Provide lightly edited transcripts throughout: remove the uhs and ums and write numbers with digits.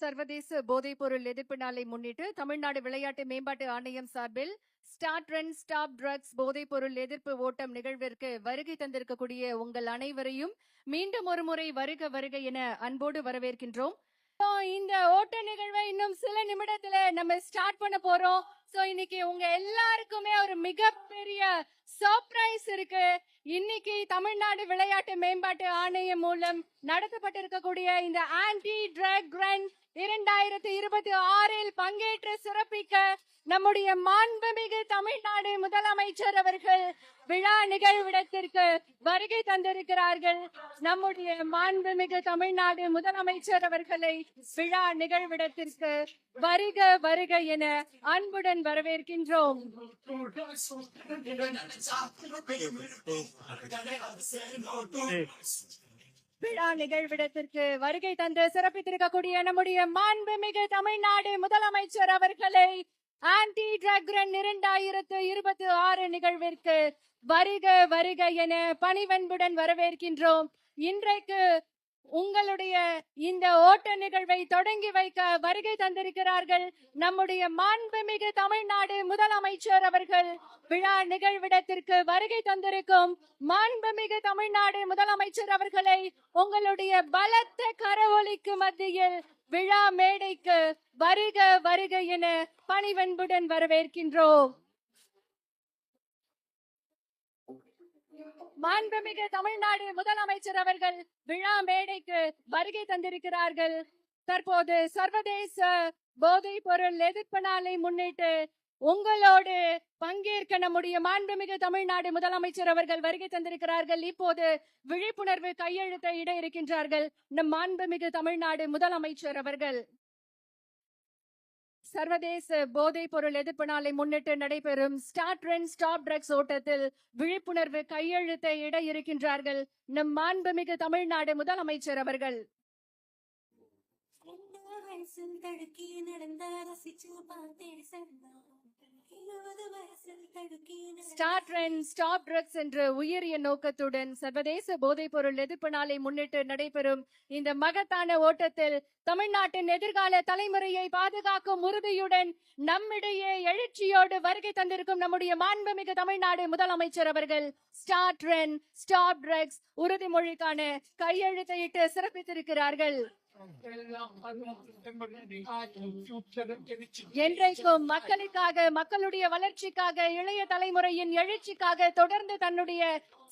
சர்வதேச போதைப்பொருள் எதிர்ப்பு நாளை முன்னிட்டு தமிழ்நாடு விளையாட்டு மேம்பாட்டு ஆணையம் சார்பில் ஸ்டார்ட் ரன் ஸ்டாப் ட்ரக்ஸ் போதைப்பொருள் எதிர்ப்பு ஓட்டம் நிகழ்விற்கு வருகை தந்திருக்கக்கூடிய உங்கள் அனைவரையும் மீண்டும் ஒரு முறை வருக வருக என அன்போடு வரவேற்கின்றோம். இந்த ஓட்ட நிகழ்வை இன்னும் சில நிமிடத்துல நம்ம ஸ்டார்ட் பண்ண போறோம். சோ இன்னைக்கு உங்க எல்லாருக்குமே ஒரு மிகப்பெரிய சர்ப்ரைஸ் இருக்கு. இன்னைக்கு தமிழ்நாடு விளையாட்டு மேம்பாட்டு ஆணையம் மூலம் நடத்தப்பட்டிருக்கக்கூடிய இந்த ஆன்டி ட்ரக் ரன் 2026 பங்கேற்று சிறப்பிக்க நம்முடைய மாண்புமிகு தமிழ்நாடு முதலமைச்சர் அவர்கள் விழா நிகழ்விடத்திற்கு வருகை தந்திருக்கிறார்கள். நம்முடைய மாண்புமிகு தமிழ்நாடு முதலமைச்சர் அவர்களை விழா நிகழ்விடத்திற்கு வருக வருக என அன்புடன் வரவேற்கின்றோம். விழா நிகழ்விடத்திற்கு வருகை தந்து சிறப்பித்திருக்கக்கூடிய நம்முடைய மாண்புமிகு தமிழ்நாடு முதலமைச்சர் அவர்களை ஆன்டி ட்ரக் ரன் 2026 நிகழ்விற்கு வருக வருக என பணிவன்புடன் வரவேற்கின்றோம். இன்றைக்கு உங்களுடைய இந்த ஓட்ட நிகழ்வை தொடங்கி வைக்க வருகை தந்திருக்கிறார்கள் நம்முடைய மாண்புமிகு தமிழ்நாடு முதலமைச்சர் அவர்கள். விழா நிகழ்விடத்திற்கு வருகை தந்திருக்கும் மாண்புமிகு தமிழ்நாடு முதலமைச்சர் அவர்களை உங்களுடைய பலத்த கரவொலிக்கு மத்தியில் விழா மேடைக்கு வருக வருக என பணிவன்புடன் வரவேற்கின்றோம். மாண்புமிகு தமிழ்நாடு முதலமைச்சர் அவர்கள் விழா மேடைக்கு வருகை தந்திருக்கிறார்கள். தற்போது சர்வதேச போதைப் பொருள் எதிர்ப்பு நாளை முன்னிட்டு உங்களோடு பங்கேற்க நம்முடைய மாண்புமிகு தமிழ்நாடு முதலமைச்சர் அவர்கள் வருகை தந்திருக்கிறார்கள். இப்போது விழிப்புணர்வு கையெழுத்தை இட இருக்கின்றார்கள் நம் மாண்புமிகு தமிழ்நாடு முதலமைச்சர் அவர்கள். சர்வதேச போதைப் பொருள் எதிர்ப்பு நாளை முன்னிட்டு நடைபெறும் ஸ்டார்ட் ரன் ஸ்டாப் ட்ரக்ஸ் ஓட்டத்தில் விழிப்புணர்வு கையெழுத்தை இட இருக்கின்றார்கள் நம் மாண்புமிகு தமிழ்நாடு முதலமைச்சர் அவர்கள். ஸ்டார்ட் ரன் ஸ்டாப் ட்ரக்ஸ் என்ற உயரிய நோக்கத்துடன் சர்வதேச போதைப் பொருள் எதிர்ப்பு நாளை முன்னிட்டு நடைபெறும் இந்த மகத்தான ஓட்டத்தில் தமிழ்நாட்டின் எதிர்கால தலைமுறையை பாதுகாக்கும் உறுதியுடன் நம்மிடையே எழுச்சியோடு வருகை தந்திருக்கும் நம்முடைய மாண்புமிகு தமிழ்நாடு முதலமைச்சர் அவர்கள் ஸ்டார்ட் ரன் ஸ்டாப் ட்ரக்ஸ் உறுதிமொழிக்கான கையெழுத்தையிட்டு சிறப்பித்திருக்கிறார்கள். என்றைக்கும் மக்களுக்காக, மக்களுடைய வளர்ச்சிக்காக, இளைய தலைமுறையின் எழுச்சிக்காக தொடர்ந்து தன்னுடைய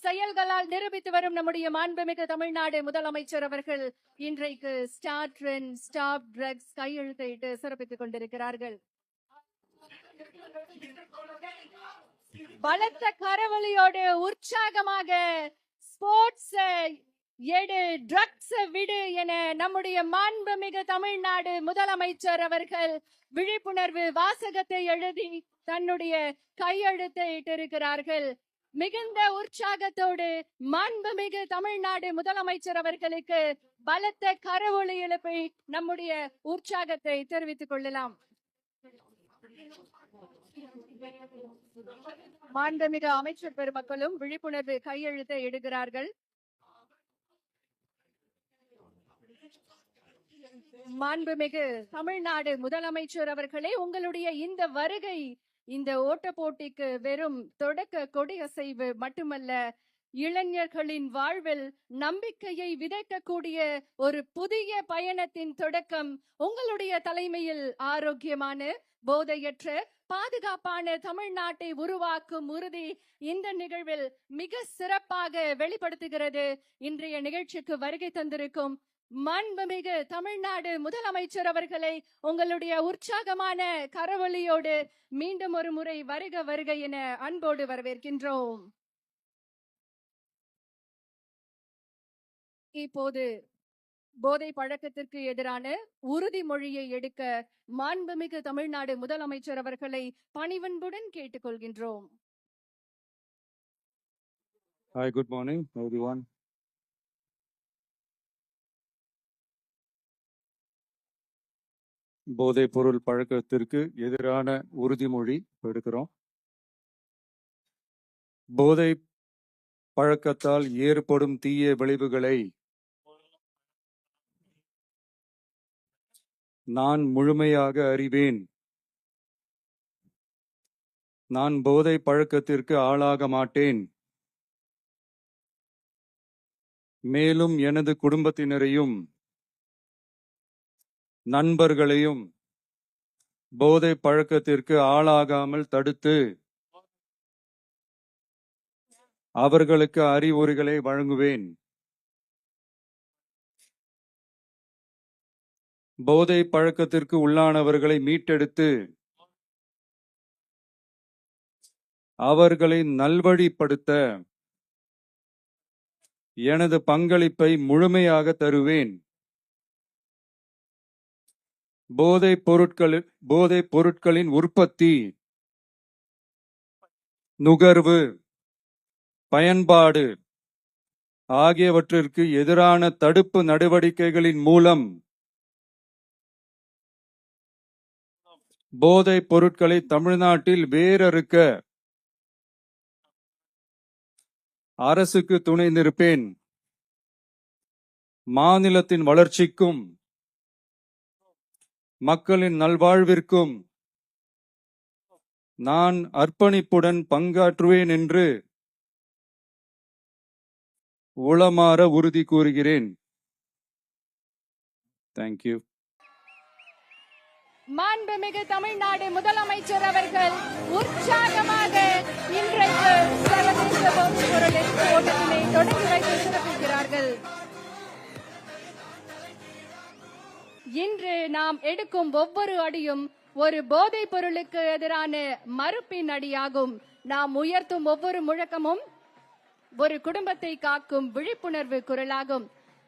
செயல்களால் நிரூபித்து வரும் நம்முடைய மாண்புமிகு தமிழ்நாடு முதலமைச்சர் அவர்கள் இன்றைக்கு ஸ்டார்ட் ரன் ஸ்டாப் ட்ரக்ஸ் கையெழுத்திட்டு சிறப்பித்துக் கொண்டிருக்கிறார்கள். பலத்த கரவொலியோடு உற்சாகமாக ஸ்போர்ட்ஸ் எடு ட்ரக்ஸ் விடு என நம்முடைய மாண்புமிகு தமிழ்நாடு முதலமைச்சர் அவர்கள் விழிப்புணர்வு வாசகத்தை எழுதி தன்னுடைய கையெழுத்தை இட்டிருக்கிறார்கள். மிகுந்த உற்சாகத்தோடு மாண்புமிகு தமிழ்நாடு முதலமைச்சர் அவர்களுக்கு பலத்த கரவொலி எழுப்பி நம்முடைய உற்சாகத்தை தெரிவித்துக் கொள்ளலாம். மாண்புமிகு அமைச்சர் பெருமக்களும் விழிப்புணர்வு கையெழுத்தை இடுகிறார்கள். மாண்புமிகு தமிழ்நாடு முதலமைச்சர் அவர்களே, உங்களுடைய இந்த வருகை இந்த ஓட்ட போட்டிக்கு வெறும் தொடக்க கொடியசைவு மட்டுமல்ல, இளைஞர்களின் வாழ்வில் நம்பிக்கையை விதைக்கக்கூடிய ஒரு புதிய பயணத்தின் தொடக்கம். உங்களுடைய தலைமையில் ஆரோக்கியமான, போதையற்ற, பாதுகாப்பான தமிழ்நாட்டை உருவாக்கும் உறுதி இந்த நிகழ்வில் மிக சிறப்பாக வெளிப்படுத்துகிறது. இன்றைய நிகழ்ச்சிக்கு வருகை தந்திருக்கும் மாண்புமிகு தமிழ்நாடு முதலமைச்சர் அவர்களை உங்களுடைய உற்சாகமான கரவொலியோடு மீண்டும் ஒரு முறை வருக வருக என அன்போடு வரவேற்கின்றோம். இப்போது போதை பழக்கத்திற்கு எதிரான உறுதிமொழியை எடுக்க மாண்புமிகு தமிழ்நாடு முதலமைச்சர் அவர்களை பணிவன்புடன் கேட்டுக்கொள்கின்றோம். Hi, good morning, everyone. போதைப் பொருள் பழக்கத்திற்கு எதிரான உறுதிமொழி எடுக்கிறோம். போதை பழக்கத்தால் ஏற்படும் தீய விளைவுகளை நான் முழுமையாக அறிவேன். நான் போதை பழக்கத்திற்கு ஆளாக மாட்டேன். மேலும் எனது குடும்பத்தினரையும் நண்பர்களையும் போதை பழக்கத்திற்கு ஆளாகாமல் தடுத்து அவர்களுக்கு அறிவுரைகளை வழங்குவேன். போதை பழக்கத்திற்கு உள்ளானவர்களை மீட்டெடுத்து அவர்களை நல்வழிப்படுத்த எனது பங்களிப்பை முழுமையாக தருவேன். போதைப் பொருட்களின் உற்பத்தி, நுகர்வு, பயன்பாடு ஆகியவற்றிற்கு எதிரான தடுப்பு நடவடிக்கைகளின் மூலம் போதைப் பொருட்களை தமிழ்நாட்டில் வேரறுக்க அரசுக்கு துணை நிற்பேன். மாநிலத்தின் வளர்ச்சிக்கும் மக்களின் நல்வாழ்விற்கும் நான் அர்ப்பணிப்புடன் பங்காற்றுவேன் என்று உளமாற உறுதி கூறுகிறேன். தேங்க்யூ. மாண்புமிகு தமிழ்நாடு முதலமைச்சர் அவர்கள் உற்சாகமாக இன்றைக்கு சர்வதேச போதைப் பொருள் எதிர்ப்பு ஓட்டத்தினை தொடங்கி வைத்து சிறப்பிக்கிறார்கள். இன்று நாம் எடுக்கும் ஒவ்வொரு அடியும் ஒரு போதைப் பொருளுக்கு எதிரான மறுப்பின் அடியாகும். நாம் உயர்த்தும் ஒவ்வொரு முழக்கமும் ஒரு குடும்பத்தை காக்கும் விழிப்புணர்வு குரலாகும்.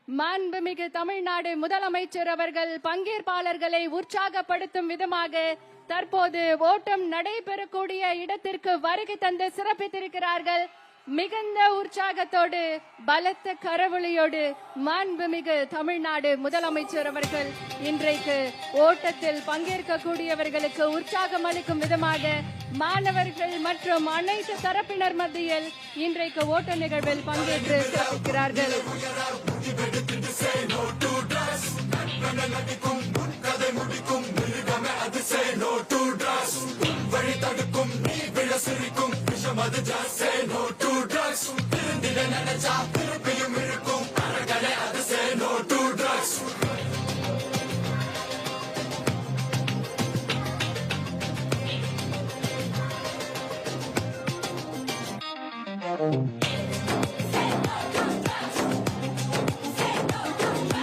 மாண்புமிகு தமிழ்நாடு முதலமைச்சர் அவர்கள் பங்கேற்பாளர்களை உற்சாகப்படுத்தும் விதமாக தற்போது ஓட்டம் நடைபெறக்கூடிய இடத்திற்கு வருகை தந்து சிறப்பித்திருக்கிறார்கள். மிகுந்த உற்சாகத்தோடு பலத்த கரவொலியோடு மாண்புமிகு தமிழ்நாடு முதலமைச்சர் அவர்கள் இன்றைக்கு ஓட்டத்தில் பங்கேற்கக்கூடியவர்களுக்கு உற்சாகம் அளிக்கும் விதமாக மாணவர்கள் மற்றும் அனைத்து தரப்பினர் மத்தியில் இன்றைக்கு ஓட்ட நிகழ்வில் பங்கேற்று சிறப்பிக்கிறார்கள்.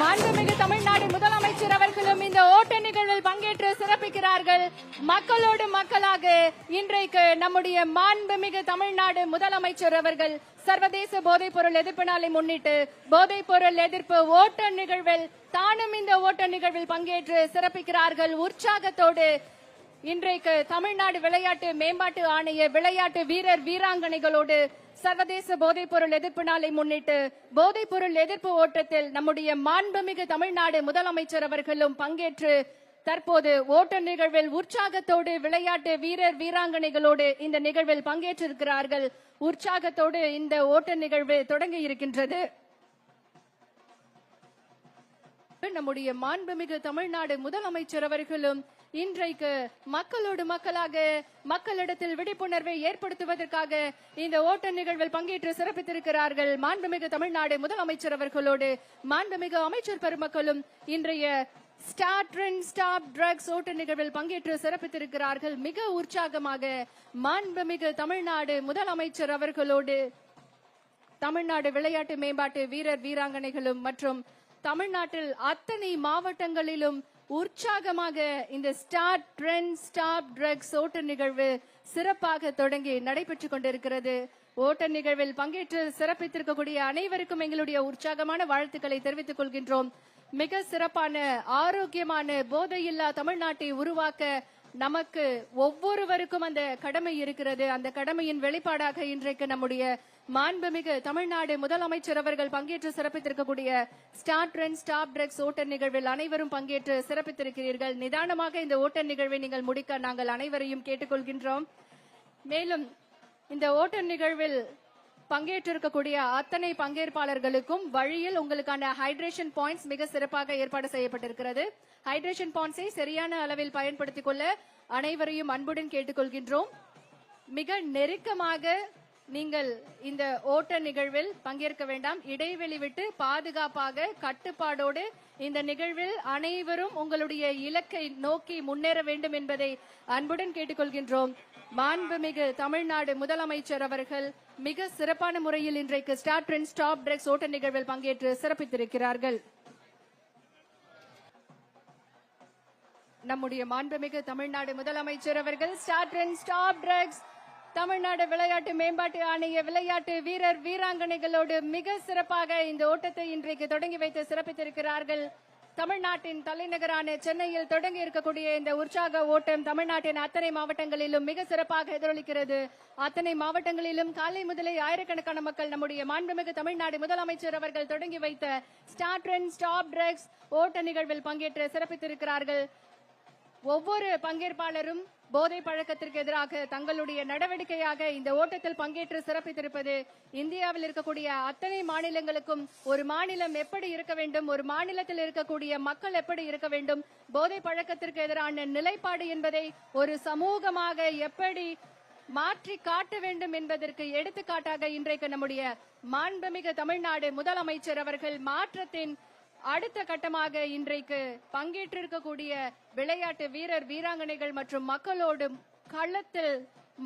மாண்புமிகு தமிழ்நாடு முதலமைச்சர் அவர்களும் இந்த ஓட்ட நிகழ்வில் பங்கேற்று சிறப்பிக்கிறார்கள். மக்களோடு மக்களாக இன்றைக்கு நம்முடைய மாண்புமிகு தமிழ்நாடு முதலமைச்சர் அவர்கள் சர்வதேச போதைப் பொருள் எதிர்ப்பு நாளை முன்னிட்டு போதைப் பொருள் எதிர்ப்பு ஓட்ட நிகழ்வில் தானும் இந்த ஓட்ட நிகழ்வில் பங்கேற்று சிறப்பிக்கிறார்கள். உற்சாகத்தோடு இன்றைக்கு தமிழ்நாடு விளையாட்டு மேம்பாட்டு ஆணைய விளையாட்டு வீரர் வீராங்கனைகளோடு சர்வதேச போதைப் பொருள் எதிர்ப்பு நாளை முன்னிட்டு போதைப் பொருள் எதிர்ப்பு ஓட்டத்தில் நம்முடைய மாண்புமிகு தமிழ்நாடு முதலமைச்சர் அவர்களும் பங்கேற்று தற்போது ஓட்ட நிகழ்வில் உற்சாகத்தோடு விளையாட்டு வீரர் வீராங்கனைகளோடு இந்த நிகழ்வில் பங்கேற்றிருக்கிறார்கள். உற்சாகத்தோடு இந்த ஓட்ட நிகழ்வு தொடங்கி இருக்கின்றது. நம்முடைய மாண்புமிகு தமிழ்நாடு முதலமைச்சர் அவர்களும் இன்றைக்கு மக்களோடு மக்களாக மக்களிடத்தில் விழிப்புணர்வை ஏற்படுத்துவதற்காக இந்த ஓட்ட நிகழ்வில் பங்கேற்று சிறப்பித்திருக்கிறார்கள். மாண்புமிகு தமிழ்நாடு முதலமைச்சர் அவர்களோடு மாண்புமிகு அமைச்சர் பெருமக்களும் இன்றைய ஸ்டார்ட் ட்ரெண்ட் ஸ்டாப் ட்ரக்ஸ் ஓட்ட நிகழ்வில் பங்கேற்று சிறப்பித்திருக்கிறார்கள். மிக உற்சாகமாக மாண்புமிகு தமிழ்நாடு முதலமைச்சர் அவர்களோடு தமிழ்நாடு விளையாட்டு மேம்பாட்டு வீரர் வீராங்கனைகளும் மற்றும் தமிழ்நாட்டில் அத்தனை மாவட்டங்களிலும் உற்சாகமாக இந்த ஸ்டார்ட் ட்ரெண்ட் ஸ்டாப் ட்ரக்ஸ் ஓட்ட நிகழ்வு சிறப்பாக தொடங்கி நடைபெற்றுக் கொண்டிருக்கிறது. ஓட்ட நிகழ்வில் பங்கேற்று சிறப்பித்திருக்கக்கூடிய அனைவருக்கும் எங்களுடைய உற்சாகமான வாழ்த்துக்களை தெரிவித்துக் கொள்கின்றோம். மிக சிறப்பான ஆரோக்கியமான போதையில்லா தமிழ்நாட்டை உருவாக்க நமக்கு ஒவ்வொருவருக்கும் அந்த கடமை இருக்கிறது. அந்த கடமையின் வெளிப்பாடாக இன்றைக்கு நம்முடைய மாண்புமிகு தமிழ்நாடு முதலமைச்சர் அவர்கள் பங்கேற்று சிறப்பித்திருக்கக்கூடிய ஸ்டார்ட் ட்ரெண்ட் ஸ்டாப் ட்ரக்ஸ் ஓட்ட நிகழ்வில் அனைவரும் பங்கேற்று சிறப்பித்திருக்கிறீர்கள். நிதானமாக இந்த ஓட்ட நிகழ்வை நீங்கள் முடிக்க நாங்கள் அனைவரையும் கேட்டுக்கொள்கின்றோம். மேலும் இந்த ஓட்ட நிகழ்வில் பங்கேற்றிருக்கக்கூடிய அத்தனை பங்கேற்பாளர்களுக்கும் வழியில் உங்களுக்கான ஹைட்ரேஷன் பாயிண்ட்ஸ் மிக சிறப்பாக ஏற்பாடு செய்யப்பட்டிருக்கிறது. ஹைட்ரேஷன் பாண்ட்ஸை சரியான அளவில் பயன்படுத்திக் கொள்ள அனைவரையும் அன்புடன் கேட்டுக்கொள்கின்றோம். மிக நெருக்கமாக நீங்கள் இந்த ஓட்ட நிகழ்வில் பங்கேற்க வேண்டாம். இடைவெளி விட்டு பாதுகாப்பாக கட்டுப்பாடோடு இந்த நிகழ்வில் அனைவரும் உங்களுடைய இலக்கை நோக்கி முன்னேற வேண்டும் என்பதை அன்புடன் கேட்டுக்கொள்கின்றோம். மாண்புமிகு தமிழ்நாடு முதலமைச்சர் அவர்கள் மிக சிறப்பான முறையில் இன்றைக்கு ஸ்டார்ட் ட்ரெண்ட் ஸ்டாப் ட்ரக்ஸ் ஓட்ட நிகழ்வில் பங்கேற்று சிறப்பித்திருக்கிறார்கள். நம்முடைய மாண்புமிகு தமிழ்நாடு முதலமைச்சர் அவர்கள் start trend stop drugs Tamil Nadu விளையாட்டு மேம்பாட்டு ஆணைய விளையாட்டு வீரர் வீராங்கனைகளோடு மிக சிறப்பாக இந்த ஓட்டத்தை இன்றைக்கு தொடங்கி வைத்து சிறப்பித்திருக்கிறார்கள். தமிழ்நாட்டின் தலைநகரான சென்னையில் தொடங்கி இருக்கக்கூடிய இந்த உற்சாக ஓட்டம் தமிழ்நாட்டின் அத்தனை மாவட்டங்களிலும் மிக சிறப்பாக எதிரொலிக்கிறது. அத்தனை மாவட்டங்களிலும் காலை முதலே ஆயிரக்கணக்கான மக்கள் நம்முடைய மாண்புமிகு தமிழ்நாடு முதலமைச்சர் அவர்கள் தொடங்கி வைத்த ஸ்டார்ட் ட்ரெண்ட் ஸ்டாப் ட்ரக்ஸ் ஓட்ட நிகழ்வில் பங்கேற்று சிறப்பித்திருக்கிறார்கள். ஒவ்வொரு பங்கேற்பாளரும் போதை பழக்கத்திற்கு எதிராக தங்களுடைய நடவடிக்கையாக இந்த ஓட்டத்தில் பங்கேற்று சிறப்பித்திருப்பது இந்தியாவில் இருக்கக்கூடிய அத்தனை மாநிலங்களுக்கும் ஒரு மாநிலம் எப்படி இருக்க வேண்டும், ஒரு மாநிலத்தில் இருக்கக்கூடிய மக்கள் எப்படி இருக்க வேண்டும், போதை பழக்கத்திற்கு எதிரான நிலைப்பாடு என்பதை ஒரு சமூகமாக எப்படி மாற்றி காட்ட வேண்டும் என்பதற்கு எடுத்துக்காட்டாக இன்றைக்கு நம்முடைய மாண்புமிகு தமிழ்நாடு முதலமைச்சர் அவர்கள் மாற்றத்தின் அடுத்த கட்டமாக இன்றைக்கு பங்கேற்றிருக்கக்கூடிய விளையாட்டு வீரர் வீராங்கனைகள் மற்றும் மக்களோடு களத்தில்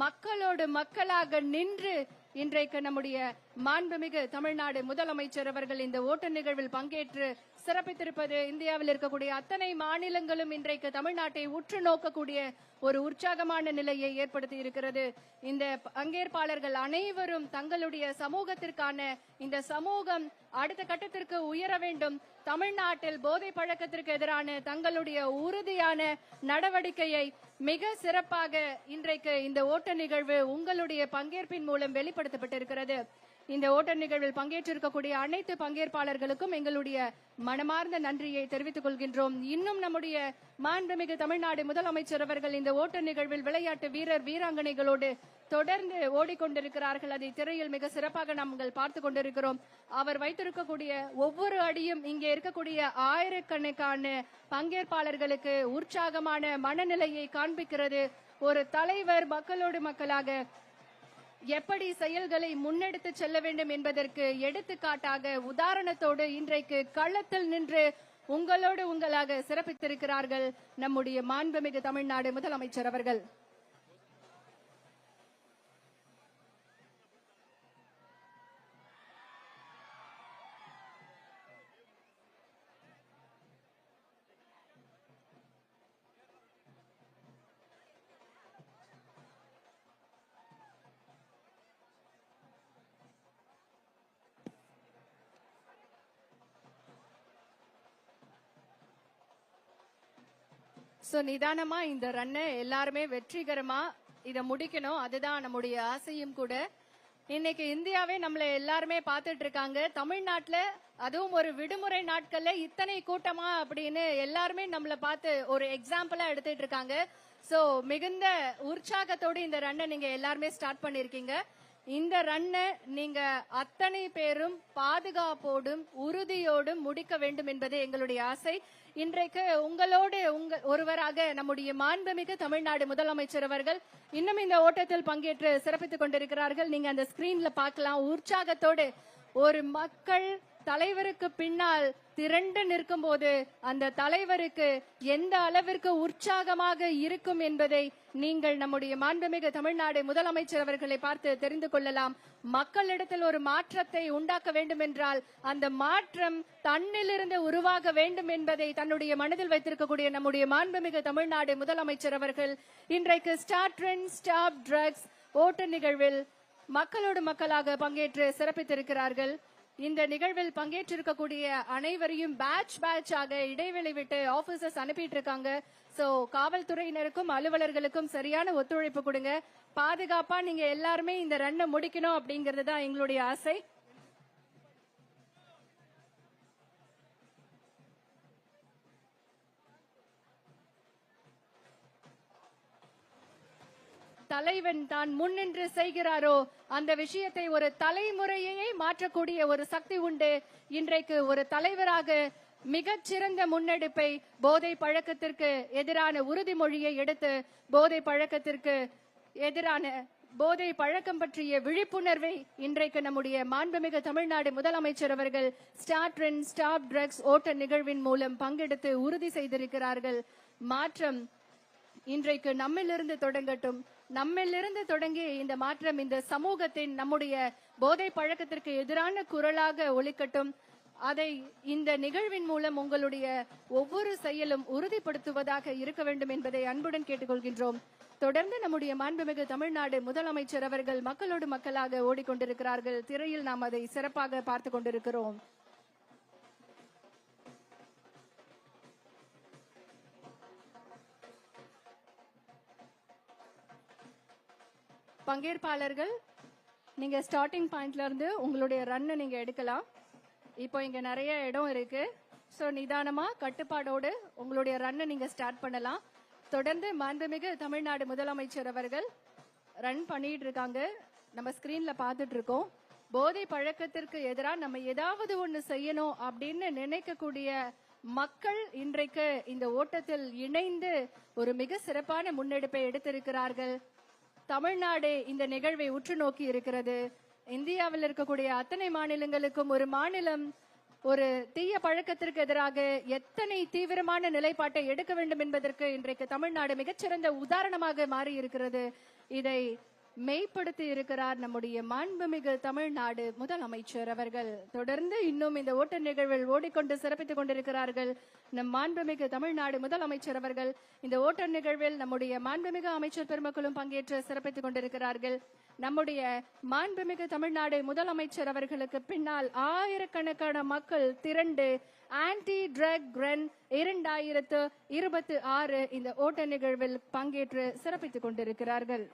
மக்களோடு மக்களாக நின்று இன்றைக்கு நம்முடைய மாண்புமிகு தமிழ்நாடு முதலமைச்சர் அவர்கள் இந்த ஓட்ட நிகழ்வில் பங்கேற்று சிறப்பித்திருப்பது இந்தியாவில் இருக்கக்கூடிய அத்தனை மாநிலங்களும் இன்றைக்கு தமிழ்நாட்டை உற்று நோக்கக்கூடிய ஒரு உற்சாகமான நிலையை ஏற்படுத்தி இருக்கிறது. இந்த பங்கேற்பாளர்கள் அனைவரும் தங்களுடைய சமூகத்திற்கான இந்த சமூகம் அடுத்த கட்டத்திற்கு உயர வேண்டும், தமிழ்நாட்டில் போதை பழக்கத்திற்கு எதிரான தங்களுடைய உறுதியான நடவடிக்கையை மிக சிறப்பாக இன்றைக்கு இந்த ஓட்ட நிகழ்வு உங்களுடைய பங்கேற்பின் மூலம் வெளிப்படுத்தப்பட்டிருக்கிறது. இந்த ஓட்ட நிகழ்வில் பங்கேற்றிருக்கக்கூடிய அனைத்து பங்கேற்பாளர்களுக்கும் எங்களுடைய மனமார்ந்த நன்றியை தெரிவித்துக் கொள்கின்றோம். இன்னும் நம்முடைய மாண்புமிகு தமிழ்நாடு முதலமைச்சர் அவர்கள் இந்த ஓட்ட நிகழ்வில் விளையாட்டு வீரர் வீராங்கனைகளோடு தொடர்ந்து ஓடிக்கொண்டிருக்கிறார்கள். அதை திரையில் மிக சிறப்பாக நாங்கள் பார்த்து கொண்டிருக்கிறோம். அவர் வைத்திருக்கக்கூடிய ஒவ்வொரு அடியும் இங்கே இருக்கக்கூடிய ஆயிரக்கணக்கான பங்கேற்பாளர்களுக்கு உற்சாகமான மனநிலையை காண்பிக்கிறது. ஒரு தலைவர் மக்களோடு மக்களாக எப்படி செயல்களை முன்னெடுத்து செல்ல வேண்டும் என்பதற்கு எடுத்துக்காட்டாக உதாரணத்தோடு இன்றைக்கு களத்தில் நின்று உங்களோடு உங்களாக சிறப்பித்திருக்கிறார்கள் நம்முடைய மாண்புமிகு தமிழ்நாடு முதலமைச்சர் அவர்கள். சோ நிதானமா இந்த ரன்னை எல்லாருமே வெற்றிகரமா இத முடிக்கணும், அதுதான் நம்முடைய ஆசையும் கூட. இன்னைக்கு இந்தியாவே நம்மள எல்லாருமே பாத்துட்டு இருக்காங்க. தமிழ்நாட்டுல அதுவும் ஒரு விடுமுறை நாட்கள்ல இத்தனை கூட்டமா அப்படின்னு எல்லாருமே நம்மள பார்த்து ஒரு எக்ஸாம்பிளா எடுத்துட்டு இருக்காங்க. சோ மிகுந்த உற்சாகத்தோடு இந்த ரன்னை நீங்க எல்லாருமே ஸ்டார்ட் பண்ணிருக்கீங்க. இந்த ரன்னை நீங்க அத்தனை பேரும் பாதுகாப்போடும் உறுதியோடும் முடிக்க வேண்டும் என்பதே எங்களுடைய ஆசை. இன்றைக்கு உங்களோடு ஒருவராக நம்முடைய மாண்புமிகு தமிழ்நாடு முதலமைச்சர் அவர்கள் இன்னும் இந்த ஓட்டத்தில் பங்கேற்று சிறப்பித்துக் கொண்டிருக்கிறார்கள். நீங்க அந்த ஸ்கிரீன்ல பார்க்கலாம். உற்சாகத்தோடு ஒரு மக்கள் தலைவருக்கு பின்னால் திரண்டு நிற்கும் போது அந்த தலைவருக்கு எந்த அளவிற்கு உற்சாகமாக இருக்கும் என்பதை நீங்கள் நம்முடைய மாண்புமிகு தமிழ்நாடு முதலமைச்சர் அவர்களை பார்த்து தெரிந்து கொள்ளலாம். மக்களிடத்தில் ஒரு மாற்றத்தை உண்டாக்க வேண்டும் என்றால் அந்த மாற்றம் தன்னிலிருந்து உருவாக வேண்டும் என்பதை தன்னுடைய மனதில் வைத்திருக்கக்கூடிய நம்முடைய மாண்புமிகு தமிழ்நாடு முதலமைச்சர் அவர்கள் இன்றைக்கு ஸ்டார்ட் ட்ரெண்ட் ஸ்டாப் ட்ரக்ஸ் ஓட்ட நிகழ்வில் மக்களோடு மக்களாக பங்கேற்று சிறப்பித்திருக்கிறார்கள். இந்த நிகழ்வில் பங்கேற்றிருக்கக்கூடிய அனைவரையும் பேட்சாக இடைவெளி விட்டு ஆபீசர்ஸ் அனுப்பிட்டு இருக்காங்க. சோ காவல்துறையினருக்கும் அலுவலர்களுக்கும் சரியான ஒத்துழைப்பு கொடுங்க. பாதுகாப்பா நீங்க எல்லாருமே இந்த ரன்னை முடிக்கணும் அப்படிங்கிறது தான் எங்களுடைய ஆசை. தலைவன் தான் முன்னின்று செய்கிறாரோ அந்த விஷயத்தை ஒரு தலைமுறையே மாற்றக்கூடிய ஒரு சக்தி உண்டு. இன்றைக்கு ஒரு தலைவராக மிகச்சிறந்த முன்னெடுப்பை போதை பழக்கத்திற்கு எதிரான உறுதிமொழியை எடுத்து போதை பழக்கம் பற்றிய விழிப்புணர்வை இன்றைக்கு நம்முடைய மாண்புமிகு தமிழ்நாடு முதலமைச்சர் அவர்கள் ஸ்டார்ட் ட்ரெண்ட் ஸ்டாப் ட்ரக்ஸ் ஓட்ட நிகழ்வின் மூலம் பங்கெடுத்து உறுதி செய்திருக்கிறார்கள். மாற்றம் இன்றைக்கு நம்மிலிருந்து தொடங்கட்டும். நம்மிலிருந்து தொடங்கி இந்த மாற்றம் இந்த சமூகத்தின் நம்முடைய போதை பழக்கத்திற்கு எதிரான குரலாக ஒலிக்கட்டும். அதை இந்த நிகழ்வின் மூலம் உங்களுடைய ஒவ்வொரு செயலும் உறுதிப்படுத்துவதாக இருக்க வேண்டும் என்பதை அன்புடன் கேட்டுக்கொள்கின்றோம். தொடர்ந்து நம்முடைய மாண்புமிகு தமிழ்நாடு முதலமைச்சர் அவர்கள் மக்களோடு மக்களாக ஓடிக்கொண்டிருக்கிறார்கள். திரையில் நாம் அதை சிறப்பாக பார்த்து கொண்டிருக்கிறோம். பங்கேற்பாளர்கள், நீங்க ஸ்டார்டிங் பாயிண்ட்ல இருந்து உங்களுடைய ரன்னை நீங்க எடுக்கலாம். இப்போ இங்க நிறைய இடம் இருக்கு. ஸோ நிதானமா கட்டுப்பாடோடு உங்களுடைய ரன்னை நீங்க ஸ்டார்ட் பண்ணலாம். தொடர்ந்து மாண்புமிகு தமிழ்நாடு முதலமைச்சர் அவர்கள் ரன் பண்ணிட்டு இருக்காங்க. நம்ம ஸ்கிரீன்ல பார்த்துட்டு இருக்கோம். போதை பழக்கத்திற்கு எதிராக நம்ம ஏதாவது ஒண்ணு செய்யணும் அப்படின்னு நினைக்கக்கூடிய மக்கள் இன்றைக்கு இந்த ஓட்டத்தில் இணைந்து ஒரு மிக சிறப்பான முன்னெடுப்பை எடுத்திருக்கிறார்கள். தமிழ்நாடு இந்த நிகழ்வை உற்று நோக்கி இருக்கிறது. இந்தியாவில் இருக்கக்கூடிய அத்தனை மாநிலங்களுக்கும் ஒரு மாநிலம் ஒரு தீய பழக்கத்திற்கு எதிராக எத்தனை தீவிரமான நிலைப்பாட்டை எடுக்க வேண்டும் என்பதற்கு இன்றைக்கு தமிழ்நாடு மிகச்சிறந்த உதாரணமாக மாறி இருக்கிறது. இதை மெய்ப்படுத்தி இருக்கிறார் நம்முடைய மாண்புமிகு தமிழ்நாடு முதலமைச்சர் அவர்கள். தொடர்ந்து இன்னும் இந்த ஓட்ட நிகழ்வில் ஓடிக்கொண்டு சிறப்பித்துக் கொண்டிருக்கிறார்கள் நம் மாண்புமிகு தமிழ்நாடு முதலமைச்சர் அவர்கள். இந்த ஓட்ட நிகழ்வில் நம்முடைய மாண்புமிகு அமைச்சர் பெருமக்களும் பங்கேற்று சிறப்பித்துக் கொண்டிருக்கிறார்கள். நம்முடைய மாண்புமிகு தமிழ்நாடு முதலமைச்சர் அவர்களுக்கு பின்னால் ஆயிரக்கணக்கான மக்கள் திரண்டு ஆன்டி ட்ரக் ரன் 2026 இந்த ஓட்ட நிகழ்வில் பங்கேற்று சிறப்பித்துக் கொண்டிருக்கிறார்கள்.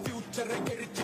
Future